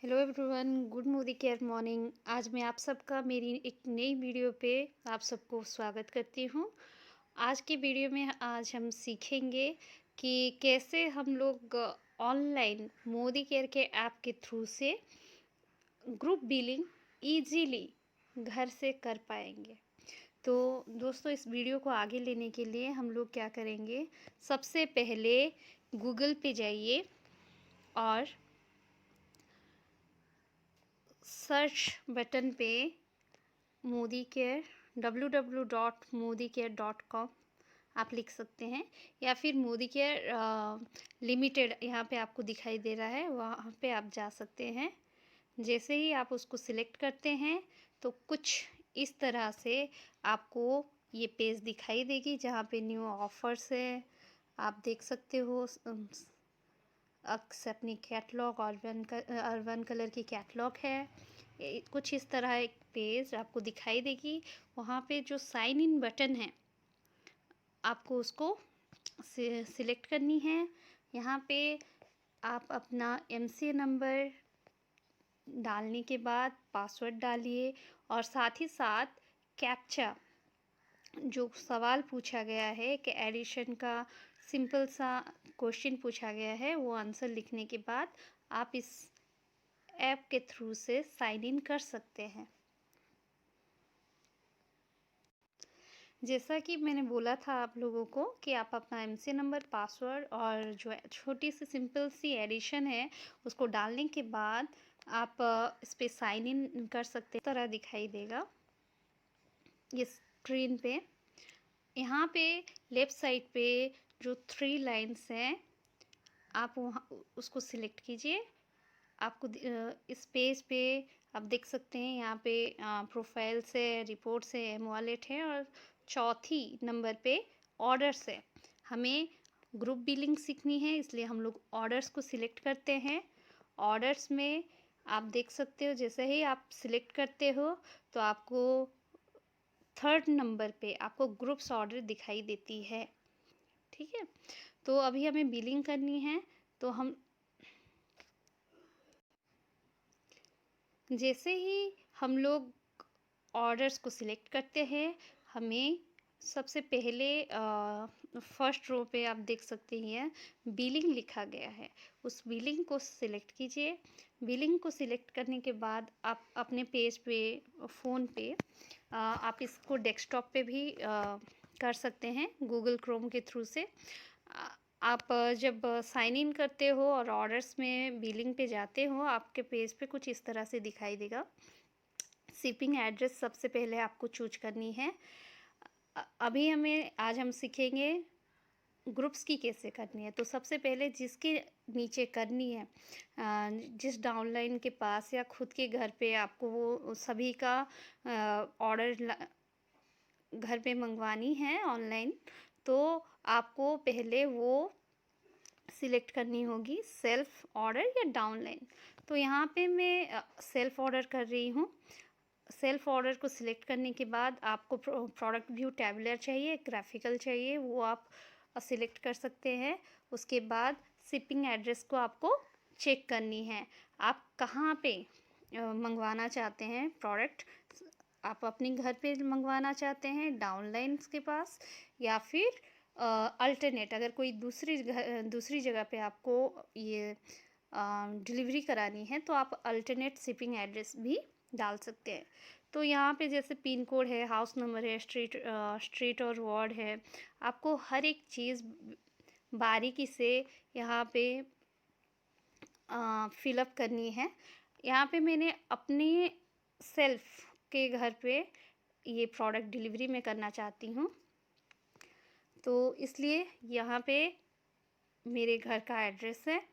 Hello everyone, good Modi care morning. आज मैं आप सबका मेरी एक नई वीडियो पे आप सबको स्वागत करती हूँ। आज की वीडियो में आज हम सीखेंगे कि कैसे हम लोग ऑनलाइन मोदी केयर के ऐप के थ्रू से ग्रुप बिलिंग इजीली घर से कर पाएंगे। तो दोस्तों, इस वीडियो को आगे लेने के लिए हम लोग क्या करेंगे, सबसे पहले गूगल पे जाइए और सर्च बटन पे मोदी केयर www.modicare.com आप लिख सकते हैं, या फिर मोदी केयर लिमिटेड यहाँ पे आपको दिखाई दे रहा है, वहाँ पे आप जा सकते हैं। जैसे ही आप उसको सिलेक्ट करते हैं तो कुछ इस तरह से आपको ये पेज दिखाई देगी, जहाँ पे न्यू ऑफर्स है, आप देख सकते हो। अपनी कैटलॉग अर्बन कलर की कैटलॉग है। कुछ इस तरह एक पेज आपको दिखाई देगी। वहाँ पे जो साइन इन बटन है, आपको उसको सिलेक्ट करनी है। यहाँ पे आप अपना एमसीए नंबर डालने के बाद पासवर्ड डालिए, और साथ ही साथ कैप्चा, जो सवाल पूछा गया है कि एडिशन का सिंपल सा क्वेश्चन पूछा गया है, वो आंसर लिखने के बाद आप इस ऐप के थ्रू से साइन इन कर सकते हैं। जैसा कि मैंने बोला था आप लोगों को कि आप अपना एमसी नंबर, पासवर्ड और जो छोटी सी सिंपल सी एडिशन है उसको डालने के बाद आप इस पर साइन इन कर सकते हैं। इस तरह दिखाई देगा ये स्क्रीन पे। यहाँ पे लेफ़्ट साइड पे जो 3 लाइन्स हैं, आप वहाँ उसको सिलेक्ट कीजिए। आपको इस पेज पे आप देख सकते हैं, यहाँ पे प्रोफाइल से, रिपोर्ट से, एम वॉलेट है, और चौथी नंबर पे ऑर्डर्स है। हमें ग्रुप बिलिंग सीखनी है, इसलिए हम लोग ऑर्डर्स को सिलेक्ट करते हैं। ऑर्डर्स में आप देख सकते हो, जैसे ही आप सिलेक्ट करते हो तो आपको 3rd नंबर पे आपको ग्रुप्स ऑर्डर दिखाई देती है। ठीक है, तो अभी हमें बिलिंग करनी है। तो हम जैसे ही हम लोग ऑर्डर्स को सिलेक्ट करते हैं, हमें सबसे पहले फर्स्ट रो पे आप देख सकते हैं बिलिंग लिखा गया है, उस बिलिंग को सिलेक्ट कीजिए। बिलिंग को सिलेक्ट करने के बाद आप अपने पेज पे, फ़ोन पे, आप इसको डेस्कटॉप पे भी कर सकते हैं गूगल क्रोम के थ्रू से। आप जब साइन इन करते हो और ऑर्डर्स में बिलिंग पे जाते हो, आपके पेज पे कुछ इस तरह से दिखाई देगा। शिपिंग एड्रेस सबसे पहले आपको चूज करनी है। अभी आज हम सीखेंगे ग्रुप्स की कैसे करनी है। तो सबसे पहले जिसके नीचे करनी है, जिस डाउनलाइन के पास या खुद के घर पे आपको वो सभी का ऑर्डर घर पे मंगवानी है ऑनलाइन, तो आपको पहले वो सिलेक्ट करनी होगी, सेल्फ ऑर्डर या डाउनलाइन। तो यहाँ पे मैं सेल्फ ऑर्डर कर रही हूँ। सेल्फ ऑर्डर को सिलेक्ट करने के बाद आपको प्रोडक्ट व्यू टैबुलर चाहिए, ग्राफिकल चाहिए, वो आप सिलेक्ट कर सकते हैं। उसके बाद शिपिंग एड्रेस को आपको चेक करनी है, आप कहाँ पे मंगवाना चाहते हैं प्रोडक्ट। आप अपने घर पे मंगवाना चाहते हैं, डाउनलाइंस के पास, या फिर अल्टरनेट अगर कोई दूसरी जगह पे आपको ये डिलीवरी करानी है, तो आप अल्टरनेट शिपिंग एड्रेस भी डाल सकते हैं। तो यहाँ पे जैसे पिन कोड है, हाउस नंबर है, स्ट्रीट और वार्ड है, आपको हर एक चीज़ बारीकी से यहाँ पे फिलअप करनी है। यहाँ पे मैंने अपने सेल्फ के घर पे ये प्रोडक्ट डिलीवरी में करना चाहती हूँ, तो इसलिए यहाँ पे मेरे घर का एड्रेस है।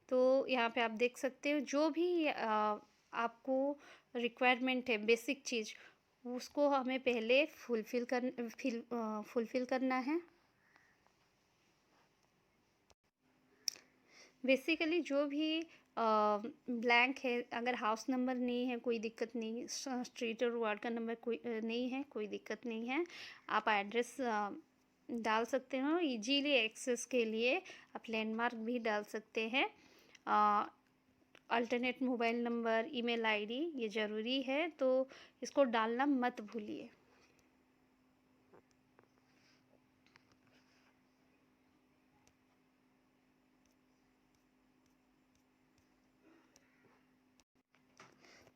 तो यहाँ पे आप देख सकते हो जो भी आपको रिक्वायरमेंट है, बेसिक चीज़, उसको हमें पहले फुलफ़िल करना है। बेसिकली जो भी ब्लैंक है, अगर हाउस नंबर नहीं है कोई दिक्कत नहीं, स्ट्रीट और वार्ड का नंबर कोई नहीं है, कोई दिक्कत नहीं है, आप एड्रेस डाल सकते हो। इजीली एक्सेस के लिए आप लैंडमार्क भी डाल सकते हैं। Alternate mobile number, email ID ये ज़रूरी है, तो इसको डालना मत भूलिए।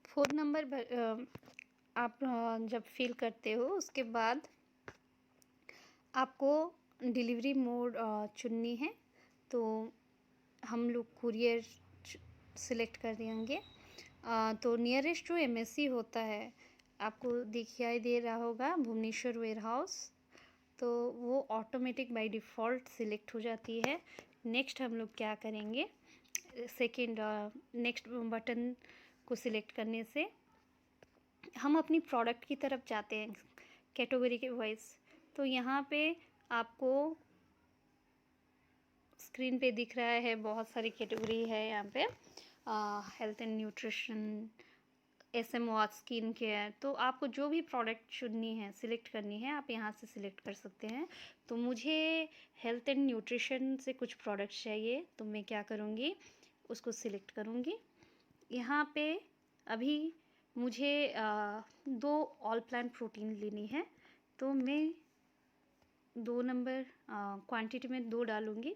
फ़ोन नंबर आप जब फ़िल करते हो उसके बाद आपको डिलीवरी मोड चुननी है, तो हम लोग कुरियर सिलेक्ट कर देंगे। तो नियरेस्ट जो एमएससी होता है, आपको दिखाई दे रहा होगा भुवनेश्वर वेयर हाउस, तो वो ऑटोमेटिक बाय डिफ़ॉल्ट सिलेक्ट हो जाती है। नेक्स्ट हम लोग क्या करेंगे, सेकंड नेक्स्ट बटन को सिलेक्ट करने से हम अपनी प्रोडक्ट की तरफ जाते हैं कैटेगरी के वाइज। तो यहाँ पे आपको स्क्रीन पे दिख रहा है बहुत सारी कैटेगरी है यहाँ पे, health and nutrition, SM watch, skin care. तो आपको जो भी प्रोडक्ट चुननी है, सिलेक्ट करनी है, आप यहाँ से सिलेक्ट कर सकते हैं। तो मुझे हेल्थ एंड न्यूट्रिशन से कुछ प्रोडक्ट्स चाहिए, तो मैं क्या करूँगी, उसको सिलेक्ट करूँगी। यहाँ पे अभी मुझे 2 ऑल प्लांट प्रोटीन लेनी है, तो मैं 2 नंबर क्वांटिटी में 2 डालूँगी।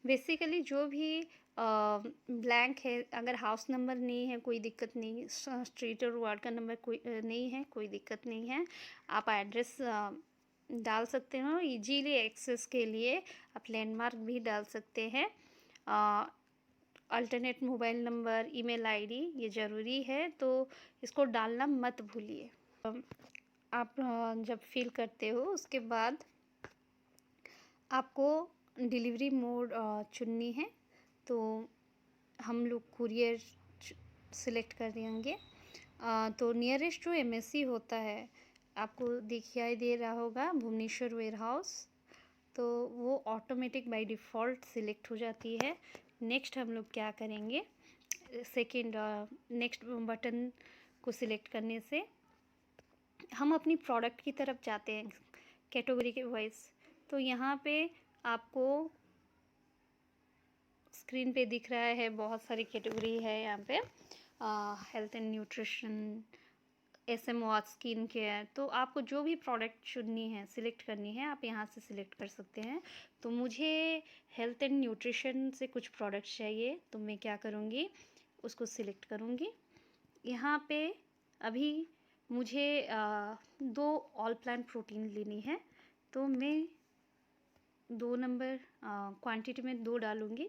बेसिकली जो भी ब्लैंक है, अगर हाउस नंबर नहीं है कोई दिक्कत नहीं, स्ट्रीट और वार्ड का नंबर कोई नहीं है, कोई दिक्कत नहीं है। आप एड्रेस डाल सकते हो इजीली एक्सेस के लिए, आप लैंडमार्क भी डाल सकते हैं। Alternate mobile number, email ID ये ज़रूरी है, तो इसको डालना मत भूलिए। आप जब फिल करते हो उसके बाद आपको डिलीवरी मोड चुननी है, तो हम लोग कुरियर सिलेक्ट कर देंगे। तो नियरेस्ट जो एमएससी होता है, आपको दिखाई दे रहा होगा भुवनेश्वर वेयर हाउस, तो वो ऑटोमेटिक बाय डिफ़ॉल्ट सिलेक्ट हो जाती है। नेक्स्ट हम लोग क्या करेंगे, सेकंड नेक्स्ट बटन को सिलेक्ट करने से हम अपनी प्रोडक्ट की तरफ जाते हैं कैटेगरी के वाइज। तो यहाँ पे आपको स्क्रीन पे दिख रहा है बहुत सारी कैटेगरी है यहाँ पे, health and nutrition, SM watch, skin care. तो आपको जो भी प्रोडक्ट चुननी है, सिलेक्ट करनी है, आप यहाँ से सिलेक्ट कर सकते हैं। तो मुझे हेल्थ एंड न्यूट्रिशन से कुछ प्रोडक्ट्स चाहिए, तो मैं क्या करूँगी, उसको सिलेक्ट करूँगी। यहाँ पे अभी मुझे 2 ऑल प्लांट प्रोटीन लेनी है, तो मैं 2 नंबर क्वांटिटी में 2 डालूँगी।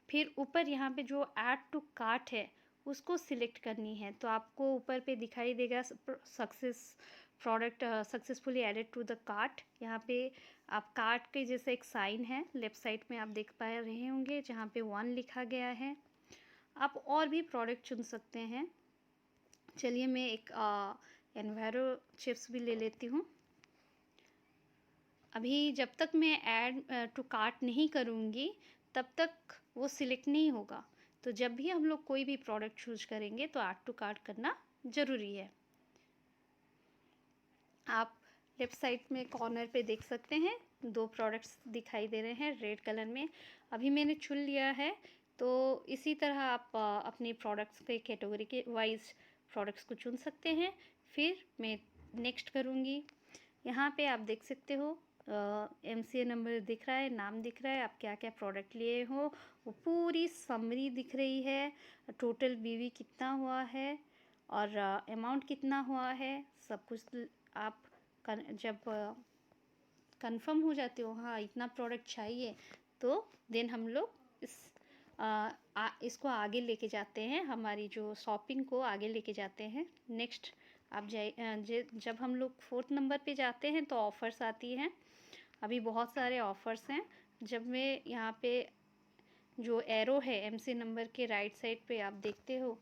फिर ऊपर यहाँ पे जो ऐड टू कार्ट है उसको सिलेक्ट करनी है, तो आपको ऊपर पे दिखाई देगा product successfully added to the cart. यहाँ पे आप कार्ट के जैसे एक साइन है लेफ़्ट साइड में, आप देख पा रहे होंगे जहाँ पे 1 लिखा गया है। आप और भी प्रोडक्ट चुन सकते हैं। चलिए मैं एक एनवायरो चिप्स भी ले लेती हूँ। अभी जब तक मैं ऐड टू कार्ट नहीं करूँगी तब तक वो सिलेक्ट नहीं होगा। तो जब भी हम लोग कोई भी प्रोडक्ट चूज़ करेंगे तो ऐड टू कार्ट करना ज़रूरी है। आप लेफ़्ट साइड में कॉर्नर पे देख सकते हैं 2 प्रोडक्ट्स दिखाई दे रहे हैं रेड कलर में। अभी मैंने चुन लिया है, तो इसी तरह आप अपने प्रोडक्ट्स के कैटेगरी के वाइज़ प्रोडक्ट्स को चुन सकते हैं। फिर मैं नेक्स्ट करूँगी। यहाँ पे आप देख सकते हो एमसीए नंबर दिख रहा है, नाम दिख रहा है, आप क्या-क्या प्रोडक्ट लिए हो, वो पूरी समरी दिख रही है, टोटल बीवी कितना हुआ है और अमाउंट कितना हुआ है, सब कुछ आप जब कंफर्म हो जाते हो हाँ इतना प्रोडक्ट चाहिए, तो देन हम लोग इसको आगे लेके जाते हैं, हमारी जो शॉपिंग को आगे लेके जाते हैं। नेक्स्ट आप जब हम लोग 4th नंबर पे जाते हैं तो ऑफ़र्स आती हैं। अभी बहुत सारे ऑफ़र्स हैं। जब मैं यहाँ पे जो एरो है एमसी नंबर के राइट साइड पे आप देखते हो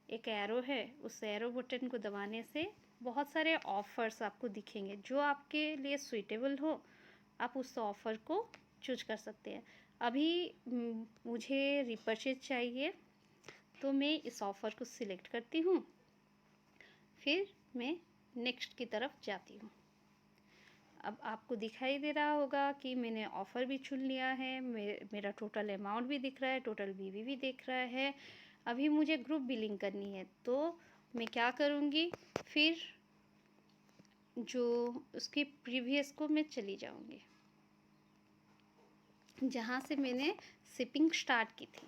एक एरो है, उस एरो बटन को दबाने से बहुत सारे ऑफ़र्स आपको दिखेंगे। जो आपके लिए सूटेबल हो आप उस ऑफ़र को चूज कर सकते हैं। अभी मुझे रिपर्चेज चाहिए, तो मैं इस ऑफ़र को सिलेक्ट करती हूँ, फिर मैं नेक्स्ट की तरफ जाती हूँ। अब आपको दिखाई दे रहा होगा कि मैंने ऑफ़र भी चुन लिया है, मेरा टोटल अमाउंट भी दिख रहा है, टोटल बीवी भी दिख रहा है। अभी मुझे ग्रुप बिलिंग करनी है, तो मैं क्या करूँगी, फिर जो उसके प्रीवियस को मैं चली जाऊँगी, जहाँ से मैंने शिपिंग स्टार्ट की थी।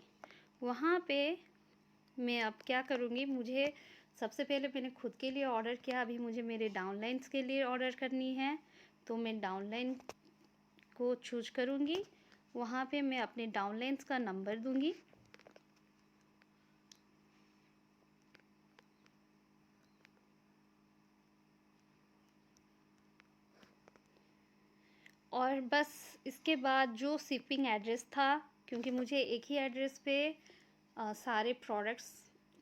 वहाँ पे मैं अब क्या करूँगी, मुझे सबसे पहले मैंने खुद के लिए ऑर्डर किया, अभी मुझे मेरे डाउनलाइन्स के लिए ऑर्डर करनी है, तो मैं डाउनलाइन को चूज करूँगी। वहाँ पे मैं अपने डाउनलाइन्स का नंबर दूँगी। और बस इसके बाद जो शिपिंग एड्रेस था, क्योंकि मुझे एक ही एड्रेस पे सारे प्रोडक्ट्स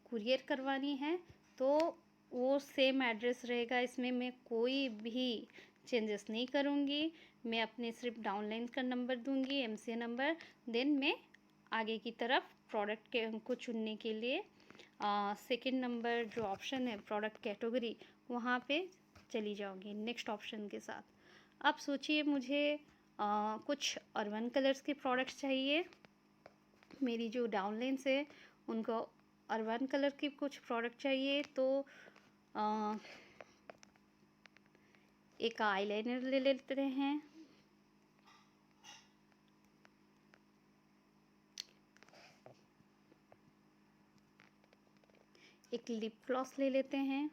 कुरियर करवानी है, तो वो सेम एड्रेस रहेगा। इसमें मैं कोई भी चेंजेस नहीं करूँगी। मैं अपने सिर्फ डाउनलाइन का नंबर दूँगी, एमसीए नंबर। देन मैं आगे की तरफ प्रोडक्ट के को चुनने के लिए सेकंड नंबर जो ऑप्शन है प्रोडक्ट कैटेगरी, वहाँ पे चली जाऊँगी नेक्स्ट ऑप्शन के साथ। अब सोचिए, मुझे कुछ अर्बन कलर्स के प्रोडक्ट्स चाहिए। मेरी जो डाउनलाइन्स है उनको अर्बन कलर के कुछ प्रोडक्ट चाहिए, तो एक आईलाइनर ले लेते हैं, एक लिप ग्लॉस ले लेते हैं।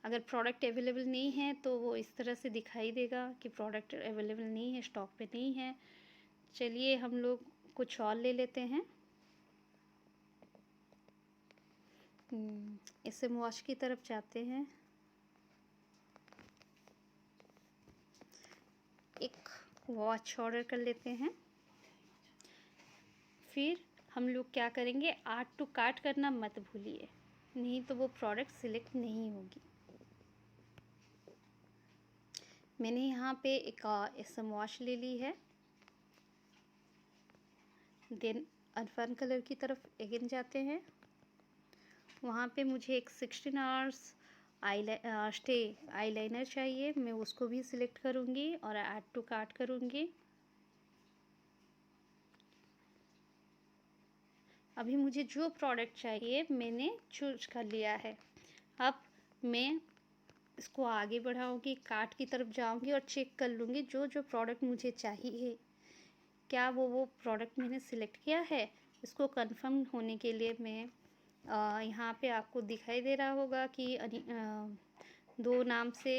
अगर प्रोडक्ट अवेलेबल नहीं है तो वो इस तरह से दिखाई देगा कि प्रोडक्ट अवेलेबल नहीं है, स्टॉक पे नहीं है। चलिए हम लोग कुछ और ले लेते हैं। इसे वॉश की तरफ जाते हैं। एक वॉच ऑर्डर कर लेते हैं। फिर हम लोग क्या करेंगे, ऐड टू कार्ट करना मत भूलिए, नहीं तो वो प्रोडक्ट सिलेक्ट नहीं होगी। मैंने यहाँ पे एक एसएम वॉश ले ली है। देन अर्बन कलर की तरफ अगेन जाते हैं। वहाँ पे मुझे एक 16 आवर्स स्टे आईलाइनर चाहिए, मैं उसको भी सिलेक्ट करूँगी और ऐड टू कार्ट करूँगी। अभी मुझे जो प्रोडक्ट चाहिए मैंने चूज कर लिया है। अब मैं इसको आगे बढ़ाऊँगी, कार्ट की तरफ जाऊँगी और चेक कर लूँगी जो जो प्रोडक्ट मुझे चाहिए, क्या वो प्रोडक्ट मैंने सिलेक्ट किया है। इसको कंफर्म होने के लिए मैं यहाँ पे आपको दिखाई दे रहा होगा कि 2 नाम से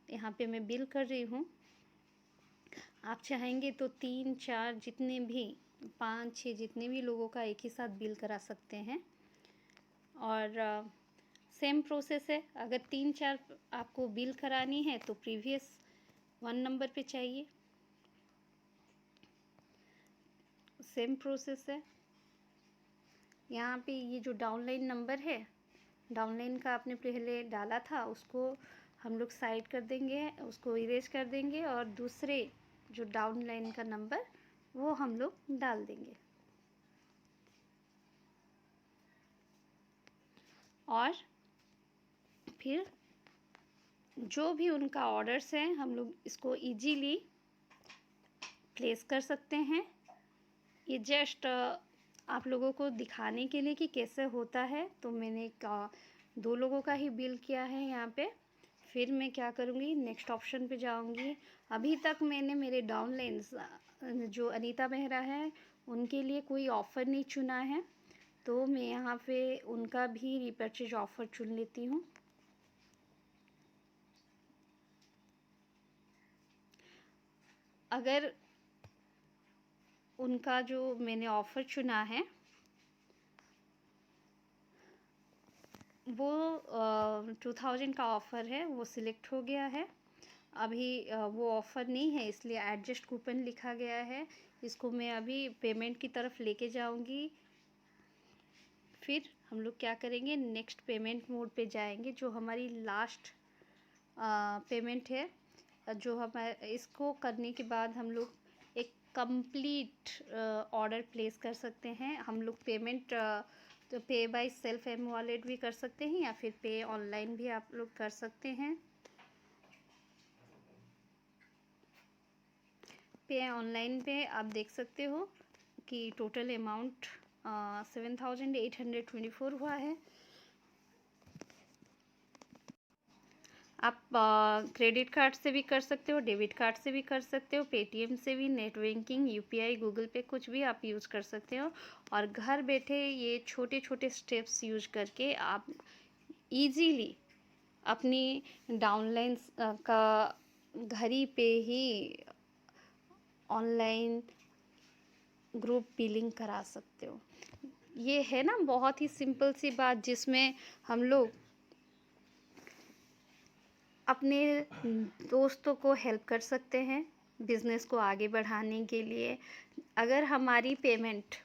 यहाँ पे मैं बिल कर रही हूँ। आप चाहेंगे तो 3-4 जितने भी 5-6 जितने भी लोगों का एक ही साथ बिल करा सकते हैं। और सेम प्रोसेस है, अगर 3-4 आपको बिल करानी है तो प्रीवियस 1 नंबर पे चाहिए, सेम प्रोसेस है। यहाँ पे ये जो डाउनलाइन नंबर है, डाउनलाइन का आपने पहले डाला था, उसको हम लोग साइड कर देंगे, उसको इरेज कर देंगे और दूसरे जो डाउनलाइन का नंबर वो हम लोग डाल देंगे। और फिर जो भी उनका ऑर्डर्स हैं हम लोग इसको इजीली प्लेस कर सकते हैं। ये जस्ट आप लोगों को दिखाने के लिए कि कैसे होता है। तो मैंने 2 लोगों का ही बिल किया है यहाँ पे। फिर मैं क्या करूँगी, नेक्स्ट ऑप्शन पे जाऊँगी। अभी तक मैंने मेरे डाउनलाइन्स जो अनीता मेहरा है उनके लिए कोई ऑफ़र नहीं चुना है, तो मैं यहाँ पे उनका भी रीपर्चेज ऑफ़र चुन लेती हूँ। अगर उनका जो मैंने ऑफ़र चुना है वो 2000 का ऑफ़र है, वो सिलेक्ट हो गया है। अभी वो ऑफ़र नहीं है इसलिए एडजस्ट कूपन लिखा गया है। इसको मैं अभी पेमेंट की तरफ लेके जाऊंगी। फिर हम लोग क्या करेंगे, नेक्स्ट पेमेंट मोड पे जाएंगे, जो हमारी लास्ट पेमेंट है। जो हम इसको करने के बाद हम लोग एक कंप्लीट ऑर्डर प्लेस कर सकते हैं। हम लोग पेमेंट तो पे बाय सेल्फ एम वॉलेट भी कर सकते हैं या फिर पे ऑनलाइन भी आप लोग कर सकते हैं। पे ऑनलाइन पे आप देख सकते हो कि टोटल अमाउंट 7,824 हुआ है। आप क्रेडिट कार्ड से भी कर सकते हो, डेबिट कार्ड से भी कर सकते हो, पेटीएम से भी, नेट बैंकिंग, यूपीआई, गूगल पे, कुछ भी आप यूज़ कर सकते हो। और घर बैठे ये छोटे छोटे स्टेप्स यूज करके आप इजीली अपनी डाउनलाइन का घर ही पे ही ऑनलाइन ग्रुप बिलिंग करा सकते हो। ये है ना बहुत ही सिंपल सी बात, जिसमें हम लोग अपने दोस्तों को हेल्प कर सकते हैं बिज़नेस को आगे बढ़ाने के लिए। अगर हमारी पेमेंट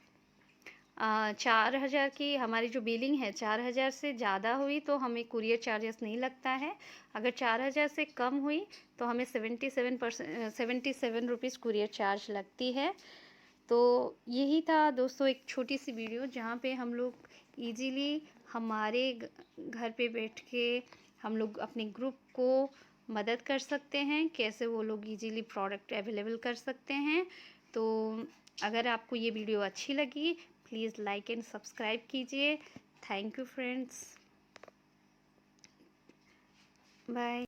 4,000 की हमारी जो बिलिंग है 4,000 से ज़्यादा हुई तो हमें कुरियर चार्जेस नहीं लगता है। अगर 4,000 से कम हुई तो हमें 77 रुपीज़ कुरियर चार्ज लगती है। तो यही था दोस्तों एक छोटी सी वीडियो, जहाँ पे हम लोग इजीली हमारे घर पे बैठ के हम लोग अपने ग्रुप को मदद कर सकते हैं, कैसे वो लोग इजीली प्रोडक्ट अवेलेबल कर सकते हैं। तो अगर आपको ये वीडियो अच्छी लगी, प्लीज़ लाइक एंड सब्सक्राइब कीजिए। Thank you friends, bye.